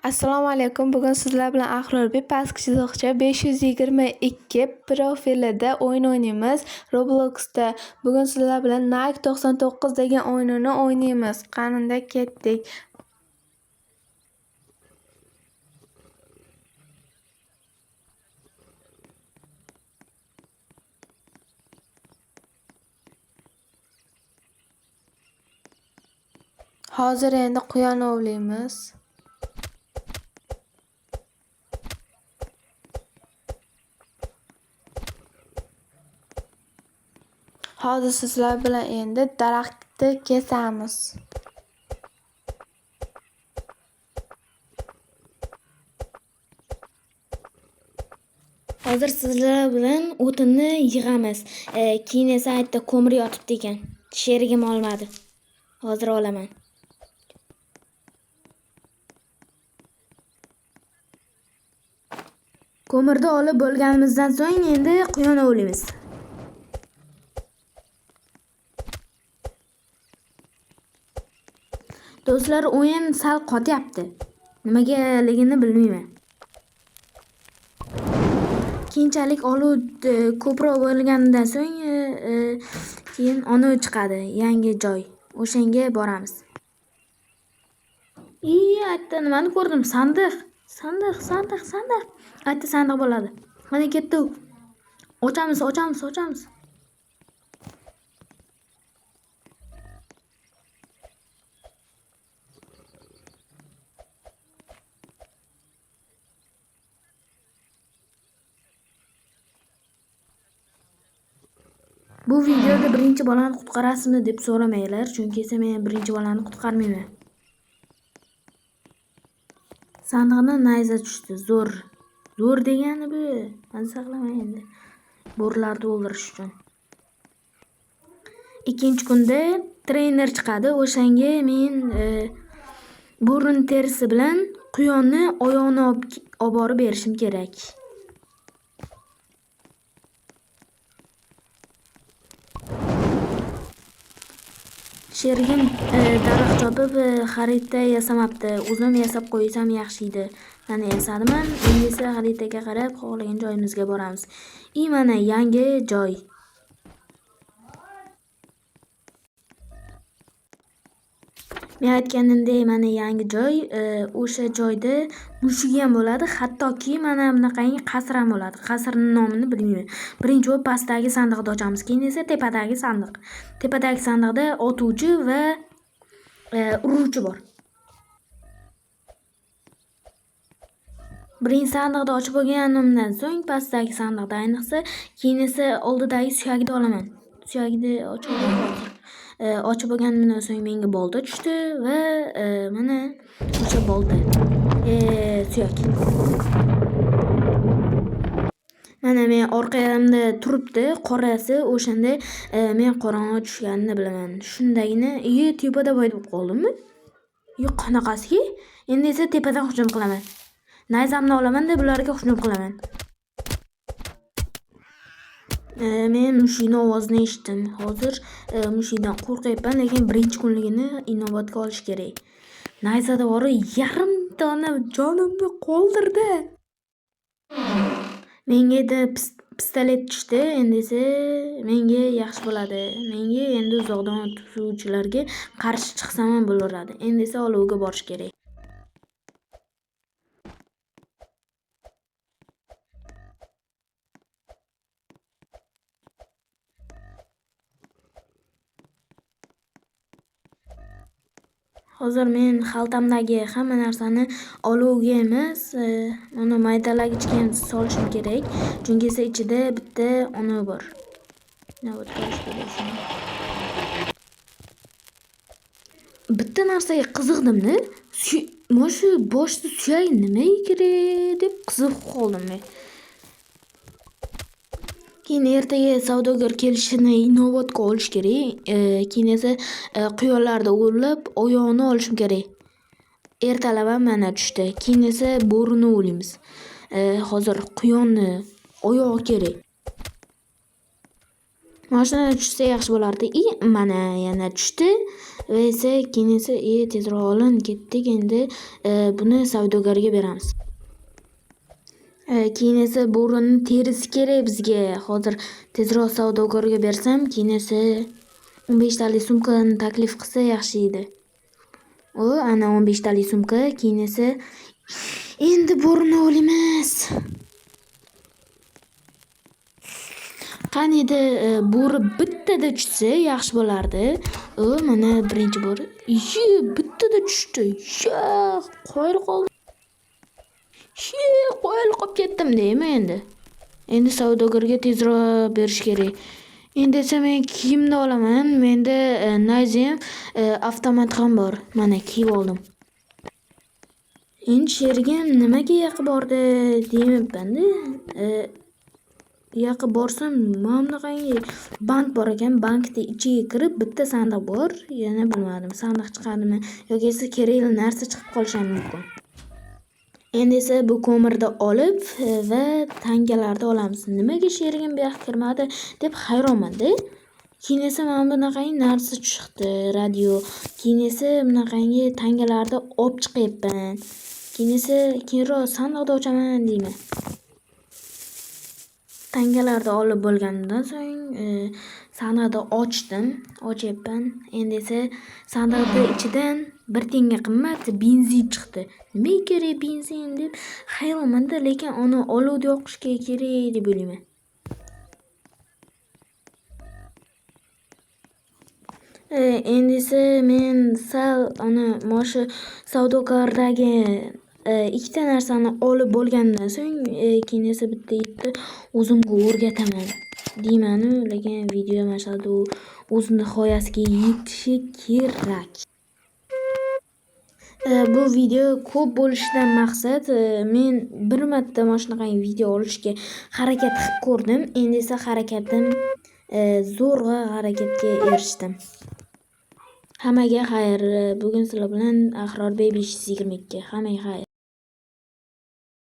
Assalomu alaykum. Bugun sizlar bilan Ahrorbi pastki chiziqcha 522 profilida o'yin o'ynaymiz. Robloxda. Bugun sizlar bilan Nike 99 degan o'yinini o'ynaymiz. Qanunda ketdik. Hozir endi quyon ovlaymiz. Hozir sizlar bilan endi daraxtni kesamiz. Hozir sizlar bilan o'tinni yig'amiz. Keyin esa aytdi ko'mir yotibdi ekan. Sherigim olmadi. Hozir olaman. Ko'mirni olib bo'lganimizdan so'ng endi quyon ovlaymiz. Do'stlar, o'yin sal qotyapti. Nimagaligini bilmayman. Keyinchalik olov ko'proq bo'lganidan so'ng keyin onu chiqadi, yangi joy. O'shanga boramiz. Aytdi, nimani ko'rdim? Sandiq. Aytdi, sandiq bo'ladi. Mana ketdi u. Ochamiz. Bu videoda birinchi bolani qutqarasizmi deb so'ramanglar, chunki esa men birinchi bolani qutqarmayman. Sandiqdan nayza tushdi. Zo'r degani bu. Hali saqlamang endi. Bo'rlarni o'ldirish uchun. Ikkinchi kunda trener chiqadi. O'shanga men bo'rin terisi bilan quyonni oyog'ini olib borib berishim kerak. Sherigim daraxt chopib xarita yasamabdi. O'zim yasab qo'ysam yaxshi edi. Mana yasadiman. Endi esa xaritaga qarab xohlagan joyimizga boramiz. Mana yangi joy. Men aytganimdek, mana yangi joy. O'sha joyda mushuk ham bo'ladi. Hattoki mana bunaqangi qasr ham bo'ladi. Qasrning nomini bilmayman. Birinchi bo'lib pastdagi sandiqni ochamiz, keyin esa tepadagi sandiq. Tepadagi sandiqda otuvchi va uruvchi bor. Birinchi sandiqni ochib bo'lganimdan so'ng pastdagi sandiqda, ayniqsa keyin esa oldidagi suyagini olaman. Suyagini ochib bo'lganimdan so'ng menga bolta tushdi va mana o'sha bolta suyak. Mana men orqamda turibdi, qorasi. O'shanda men qorong'i tushganini bilaman. Shundagina tepada bo'lib qoldimmi? Qanaqasiga? Endi esa tepadan hujum qilaman. Nayzamni olaman-da bularga hujum qilaman. Men mushukning ovozini eshitdim. Hozir mushukdan qo'rqyapman, lekin birinchi kunligini inobatga olish kerak. Nayzada bori yarim tona jonimni qoldirdi. Menga pistolet tushdi, endi esa menga yaxshi bo'ladi. Menga endi uzoqdan tutuvchilarga qarshi chiqsam ham bo'laveradi. Endi esa olovga borish kerak. Hozir men xaltamdagi hamma narsani olovga emas, mana maydalagichga ham solishim kerak, chunki esa ichida bitta ona bor. Bitta narsaga qiziqdim-da. Mana shu boshda suyak nimaga kerak deb qiziqib qoldim men. Keyin ertaga savdogar kelishini inobatga olish kerak. Keyin esa quyonlarni o'g'irlab oyog'ini olishim kerak. Ertalab ham mana tushdi. Keyin esa bo'rini o'g'laymiz. Hozir quyonni oyog'i kerak. Mana shunday tushsa yaxshi bo'lardi. Mana yana tushdi va esa keyin esa tezroq olin ketdik, endi buni savdogarga beramiz. Keyin esa bo'rini terisi kerak bizga. Hozir tezroq savdogarga bersam, keyin esa 15 talik sumkani taklif qilsa yaxshi edi. Ana 15 talik sumka, keyin esa endi bo'rini olamiz. Qani edi bo'ri bittada tushsa yaxshi bo'lardi. Mana birinchi bo'ri. Bittada tushdi. Qoyil qoldim. Qoyil qolib ketdim-da endi. Endi savdogarga tezroq berish kerak. Endi esa men kiyimni olaman. Menda Nazim avtomat ham bor. Mana kiyib oldim. Endi sherigim nimaga yaqib bordi deyapman-da. Yoqqa borsam mana bunaqangi bank bor ekan. Bankda ichiga kirib bitta sandiq bor. Yana bilmadim, sandiq chiqadimi yoki esa kerakli narsa chiqib qolishi mumkin. Endi esa bu ko'mirni olib va tangalarni olamiz. Nimaga sherigim bu yoqqa kirmadi deb hayronman-da. Keyin esa mana bunaqangi narsa chiqdi, radio. Keyin esa bunaqangi tangalarni olib chiqyapman. Keyin esa keyinroq sandiqni ochaman deyman. Tangalarni olib bo'lgandan so'ng sandiqni ochdim, ochyapman. Endi esa sandiqni ichidan 1 tenga qimmat benzin chiqdi. Nimaga kerak benzin deb hayronman-da, lekin uni olovda yoqishga kerak deb o'ylayman. Endi esa men sal shu savdogardagi ikkita narsani olib bo'lgandan so'ng keyin esa bitta itni o'zimga o'rgataman deyman-u, lekin video mashhurda u o'z nihoyasiga yetishi kerak. Bu video ko'p bo'lishidan maqsad men bir marta mana shunaqangi video olishga harakat qilib ko'rdim. Endi esa harakatim zo'rg'a harakatga erishdim. Hammaga xayr. Bugun sizlar bilan Ahror Baby 22. Hammaga xayr.